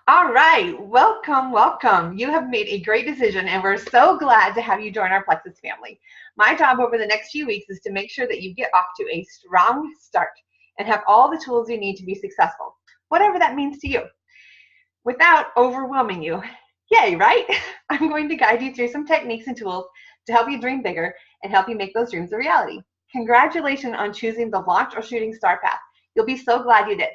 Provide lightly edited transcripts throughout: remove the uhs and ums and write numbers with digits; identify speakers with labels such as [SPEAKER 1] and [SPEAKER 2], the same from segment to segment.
[SPEAKER 1] All right, welcome, welcome. You have made a great decision, and we're so glad to have you join our Plexus family. My job over the next few weeks is to make sure that you get off to a strong start and have all the tools you need to be successful, whatever that means to you, without overwhelming you. Yay, right? I'm going to guide you through some techniques and tools to help you dream bigger and help you make those dreams a reality. Congratulations on choosing the launch or shooting star path. You'll be so glad you did.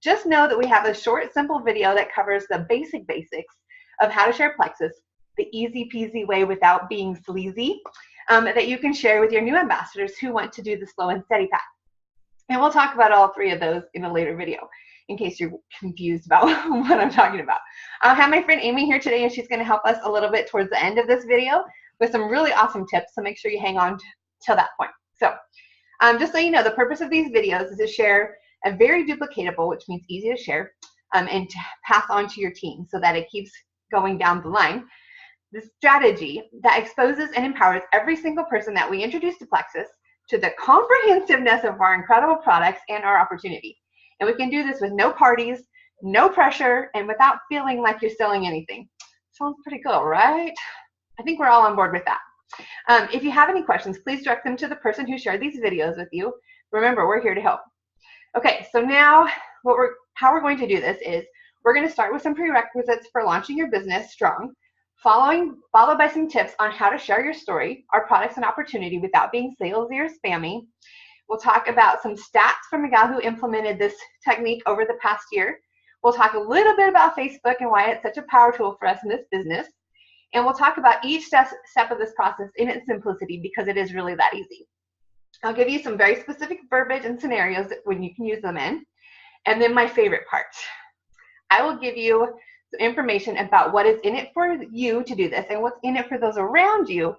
[SPEAKER 1] Just know that we have a short, simple video that covers the basics of how to share Plexus, the easy peasy way without being sleazy, that you can share with your new ambassadors who want to do the slow and steady path. And we'll talk about all three of those in a later video, in case you're confused about what I'm talking about. I have my friend Amy here today, and she's going to help us a little bit towards the end of this video with some really awesome tips, so make sure you hang on till that point. So just so you know, the purpose of these videos is to share a very duplicatable, which means easy to share, and to pass on to your team so that it keeps going down the line. The strategy that exposes and empowers every single person that we introduce to Plexus to the comprehensiveness of our incredible products and our opportunity. And we can do this with no parties, no pressure, and without feeling like you're selling anything. Sounds pretty cool, right? I think we're all on board with that. If you have any questions, please direct them to the person who shared these videos with you. Remember, we're here to help. Okay, so now how we're going to do this is we're going to start with some prerequisites for launching your business strong, followed by some tips on how to share your story, our products and opportunity without being salesy or spammy. We'll talk about some stats from a gal who implemented this technique over the past year. We'll talk a little bit about Facebook and why it's such a power tool for us in this business. And we'll talk about each step of this process in its simplicity, because it is really that easy. I'll give you some very specific verbiage and scenarios when you can use them in. And then my favorite part, I will give you some information about what is in it for you to do this and what's in it for those around you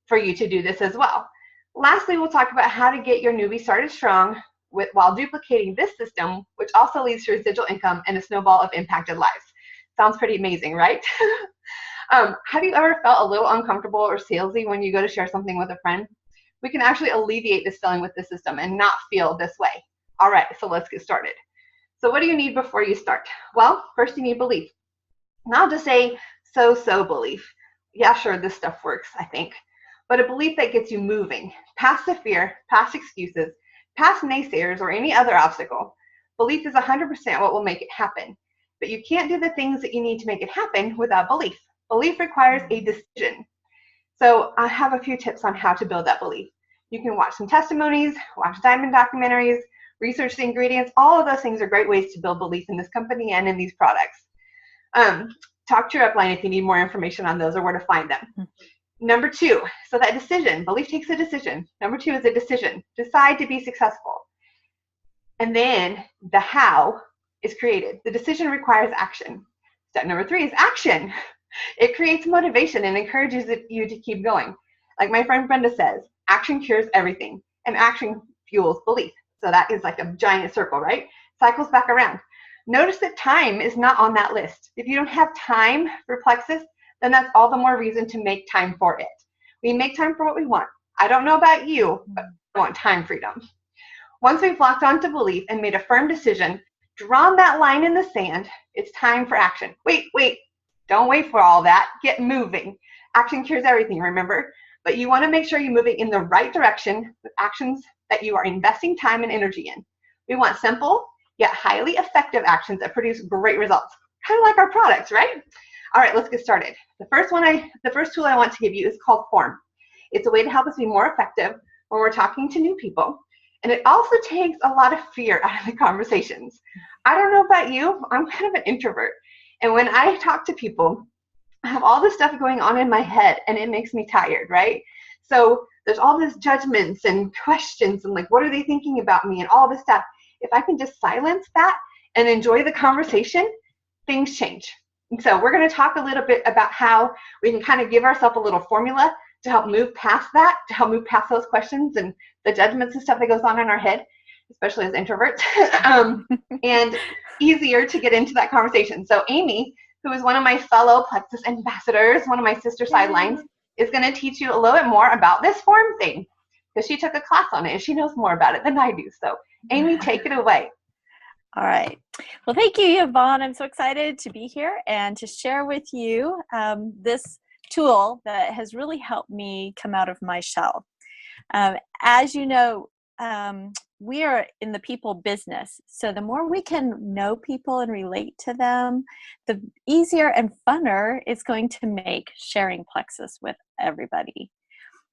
[SPEAKER 1] for you to do this as well. Lastly, we'll talk about how to get your newbie started strong while duplicating this system, which also leads to residual income and a snowball of impacted lives. Sounds pretty amazing, right? Have you ever felt a little uncomfortable or salesy when you go to share something with a friend? We can actually alleviate this feeling with this system and not feel this way. All right, so let's get started. So what do you need before you start? Well, first you need belief. Not just a so-so belief. Yeah, sure, this stuff works, I think. But a belief that gets you moving, past the fear, past excuses, past naysayers, or any other obstacle. Belief is 100% what will make it happen. But you can't do the things that you need to make it happen without belief. Belief requires a decision. So I have a few tips on how to build that belief. You can watch some testimonies, watch diamond documentaries, research the ingredients. All of those things are great ways to build belief in this company and in these products. Talk to your upline if you need more information on those or where to find them. Number two, so that decision, belief takes a decision. Number two is a decision. Decide to be successful. And then the how is created. The decision requires action. Step number three is action. It creates motivation and encourages you to keep going. Like my friend Brenda says, action cures everything, and action fuels belief. So that is like a giant circle, right? Cycles back around. Notice that time is not on that list. If you don't have time for Plexus, then that's all the more reason to make time for it. We make time for what we want. I don't know about you, but I want time freedom. Once we've locked onto belief and made a firm decision, drawn that line in the sand, it's time for action. Wait. Don't wait for all that. Get moving. Action cures everything, remember? But you want to make sure you're moving in the right direction with actions that you are investing time and energy in. We want simple, yet highly effective actions that produce great results. Kind of like our products, right? All right, let's get started. The first tool I want to give you is called Form. It's a way to help us be more effective when we're talking to new people. And it also takes a lot of fear out of the conversations. I don't know about you, I'm kind of an introvert. And when I talk to people, I have all this stuff going on in my head and it makes me tired, right? So there's all these judgments and questions and like, what are they thinking about me and all this stuff. If I can just silence that and enjoy the conversation, things change. And so we're going to talk a little bit about how we can kind of give ourselves a little formula to help move past that, to help move past those questions and the judgments and stuff that goes on in our head, especially as introverts, and easier to get into that conversation. So Amy, who is one of my fellow Plexus ambassadors, one of my sister sidelines, is going to teach you a little bit more about this form thing, because she took a class on it and she knows more about it than I do. So Amy, take it away.
[SPEAKER 2] All right. Well, thank you, Yvonne. I'm so excited to be here and to share with you this tool that has really helped me come out of my shell. As you know, we are in the people business. So the more we can know people and relate to them, the easier and funner it's going to make sharing Plexus with everybody.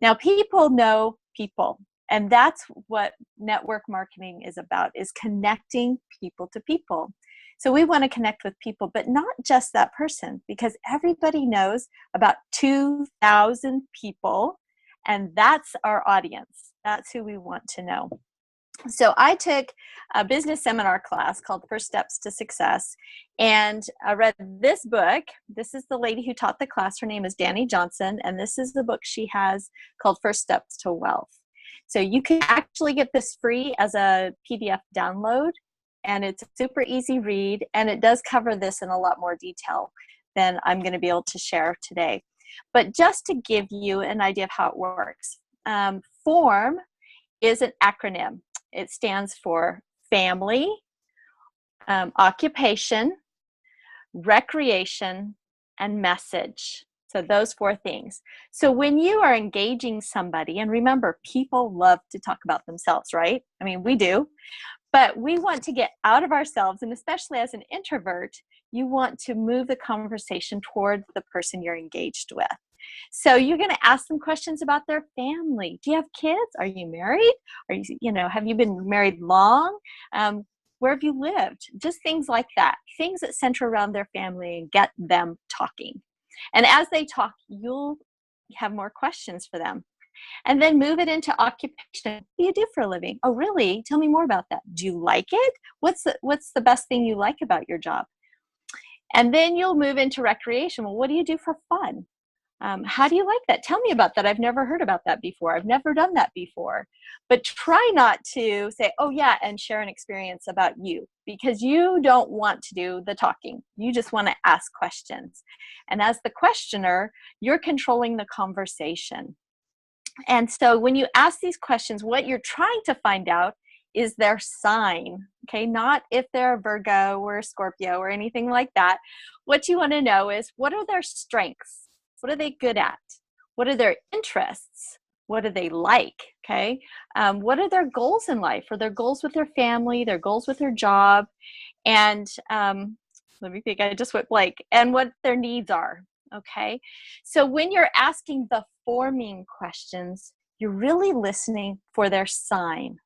[SPEAKER 2] Now, people know people, and that's what network marketing is about, is connecting people to people. So we want to connect with people, but not just that person, because everybody knows about 2,000 people, and that's our audience. That's who we want to know. So I took a business seminar class called First Steps to Success, and I read this book. This is the lady who taught the class. Her name is Dani Johnson, and this is the book she has called First Steps to Wealth. So you can actually get this free as a PDF download, and it's a super easy read, and it does cover this in a lot more detail than I'm going to be able to share today. But just to give you an idea of how it works, FORM is an acronym. It stands for family, occupation, recreation, and message. So those 4 things. So when you are engaging somebody, and remember, people love to talk about themselves, right? I mean, we do. But we want to get out of ourselves, and especially as an introvert, you want to move the conversation toward the person you're engaged with. So you're going to ask them questions about their family. Do you have kids? Are you married? Are have you been married long? Where have you lived? Just things like that. Things that center around their family and get them talking. And as they talk, you'll have more questions for them. And then move it into occupation. What do you do for a living? Oh, really? Tell me more about that. Do you like it? What's the best thing you like about your job? And then you'll move into recreation. Well, what do you do for fun? How do you like that? Tell me about that. I've never heard about that before. I've never done that before. But try not to say, oh yeah, and share an experience about you, because you don't want to do the talking. You just want to ask questions. And as the questioner, you're controlling the conversation. And so when you ask these questions, what you're trying to find out is their sign, okay? Not if they're a Virgo or a Scorpio or anything like that. What you want to know is, what are their strengths? What are they good at? What are their interests? What do they like? Okay. What are their goals in life? Are their goals with their family, their goals with their job? And let me think, I just went blank. And what their needs are. Okay. So when you're asking the forming questions, you're really listening for their sign.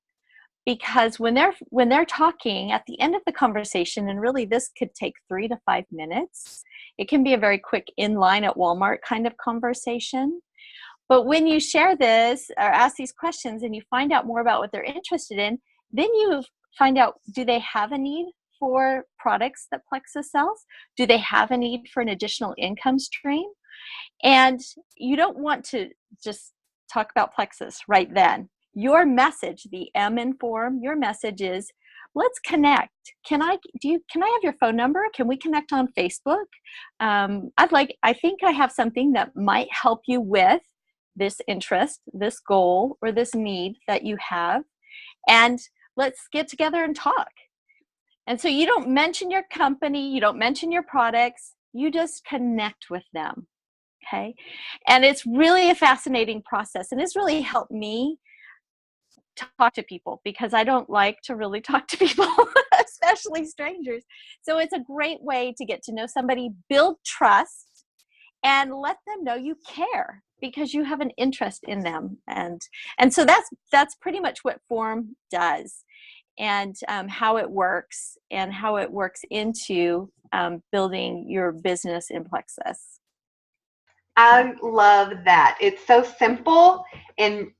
[SPEAKER 2] Because when they're talking at the end of the conversation, and really this could take 3 to 5 minutes, it can be a very quick in line at Walmart kind of conversation. But when you share this or ask these questions and you find out more about what they're interested in, then you find out, do they have a need for products that Plexus sells? Do they have a need for an additional income stream? And you don't want to just talk about Plexus right then. Your message, the M in FORM, your message is, let's connect. Can I have your phone number? Can we connect on Facebook? I think I have something that might help you with this interest, this goal, or this need that you have. And let's get together and talk. And so you don't mention your company, you don't mention your products, you just connect with them. Okay. And it's really a fascinating process. And it's really helped me talk to people, because I don't like to really talk to people, especially strangers. So it's a great way to get to know somebody, build trust, and let them know you care because you have an interest in them. And so that's pretty much what FORM does, and how it works into building your business in Plexus.
[SPEAKER 1] I love that. It's so simple and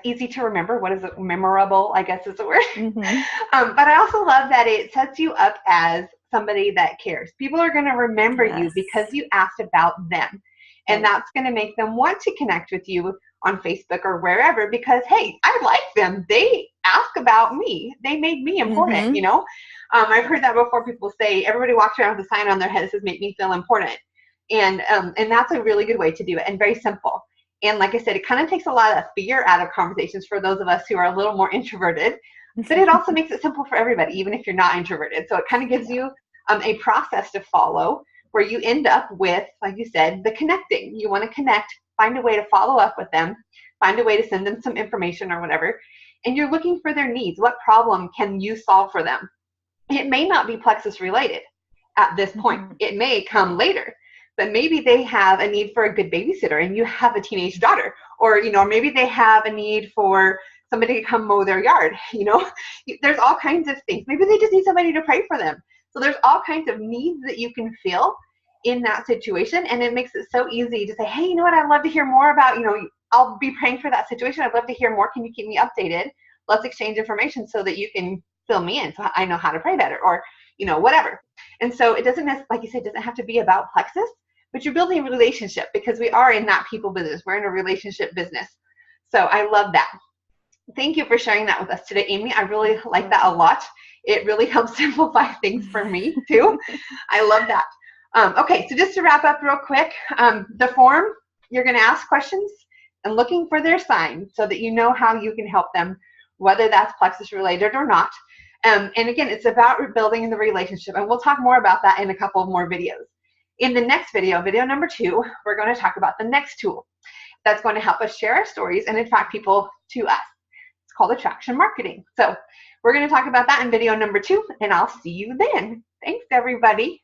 [SPEAKER 1] easy to remember. What is it? Memorable, I guess is the word.
[SPEAKER 2] Mm-hmm.
[SPEAKER 1] But I also love that it sets you up as somebody that cares. People are going to remember
[SPEAKER 2] Yes.
[SPEAKER 1] you because you asked about them. And that's going to make them want to connect with you on Facebook or wherever, because, hey, I like them. They ask about me. They made me important,
[SPEAKER 2] Mm-hmm.
[SPEAKER 1] I've heard that before. People say, everybody walks around with a sign on their head that says, make me feel important. And that's a really good way to do it, and very simple. And like I said, it kind of takes a lot of fear out of conversations for those of us who are a little more introverted. but it also makes it simple for everybody, even if you're not introverted. So it kind of gives you a process to follow where you end up with, like you said, the connecting. You want to connect, find a way to follow up with them, find a way to send them some information or whatever, and you're looking for their needs. What problem can you solve for them? It may not be Plexus related at this point. It may come later, but maybe they have a need for a good babysitter and you have a teenage daughter, or, maybe they have a need for somebody to come mow their yard. There's all kinds of things. Maybe they just need somebody to pray for them. So there's all kinds of needs that you can fill in that situation. And it makes it so easy to say, hey, you know what? I'd love to hear more about, I'll be praying for that situation. I'd love to hear more. Can you keep me updated? Let's exchange information so that you can fill me in so I know how to pray better, or, whatever. And so it doesn't, like you said, it doesn't have to be about Plexus, but you're building a relationship, because we are in that people business. We're in a relationship business. So I love that. Thank you for sharing that with us today, Amy. I really like that a lot. It really helps simplify things for me too. I love that. Okay, so just to wrap up real quick, the form, you're going to ask questions and looking for their signs so that you know how you can help them, whether that's Plexus related or not. And again, it's about rebuilding the relationship, and we'll talk more about that in a couple more videos. In the next video, video number 2, we're going to talk about the next tool that's going to help us share our stories and attract people to us. It's called attraction marketing. So we're going to talk about that in video number 2, and I'll see you then. Thanks, everybody.